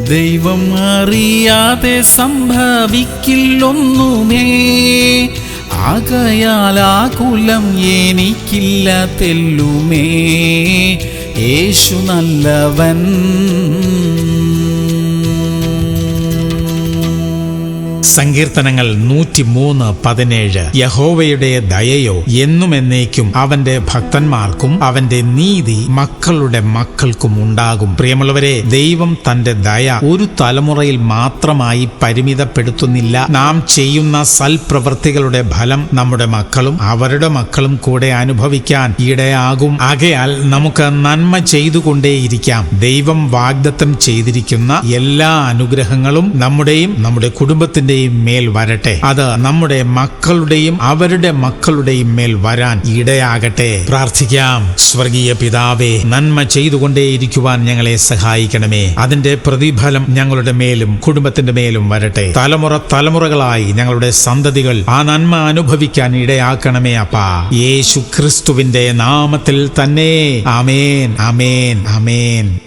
ദൈവം അറിയാതെ സംഭവിക്കില്ലൊന്നുമേ, ആകയാൽ ആകുലം എനിക്കില്ല തെല്ലുമേ. യേശു നല്ലവൻ. സങ്കീർത്തനങ്ങൾ 103:17. യഹോവയുടെ ദയയോ എന്നും എന്നേക്കും അവന്റെ ഭക്തന്മാർക്കും അവന്റെ നീതി മക്കളുടെ മക്കൾക്കും ഉണ്ടാകും. പ്രിയമുള്ളവരെ, ദൈവം തന്റെ ദയ ഒരു തലമുറയിൽ മാത്രമായി പരിമിതപ്പെടുത്തുന്നില്ല. നാം ചെയ്യുന്ന സൽപ്രവൃത്തികളുടെ ഫലം നമ്മുടെ മക്കളും അവരുടെ മക്കളും കൂടെ അനുഭവിക്കാൻ ഇടയാകും. ആകയാൽ നമുക്ക് നന്മ ചെയ്തുകൊണ്ടേയിരിക്കാം. ദൈവം വാഗ്ദത്തം ചെയ്തിരിക്കുന്ന എല്ലാ അനുഗ്രഹങ്ങളും നമ്മുടെ കുടുംബത്തിന്റെയും മേൽ വരട്ടെ. അത് നമ്മുടെ മക്കളുടെയും അവരുടെ മക്കളുടെയും മേൽ വരാൻ ഇടയാകട്ടെ. പ്രാർത്ഥിക്കാം. സ്വർഗീയ പിതാവേ, നന്മ ചെയ്തുകൊണ്ടേയിരിക്കുവാൻ ഞങ്ങളെ സഹായിക്കണമേ. അതിന്റെ പ്രതിഫലം ഞങ്ങളുടെ മേലും കുടുംബത്തിന്റെ മേലും വരട്ടെ. തലമുറകളായി ഞങ്ങളുടെ സന്തതികൾ ആ നന്മ അനുഭവിക്കാൻ ഇടയാക്കണമേ അപ്പാ. യേശു ക്രിസ്തുവിന്റെ നാമത്തിൽ തന്നെ. ആമേൻ, ആമേൻ, ആമേൻ.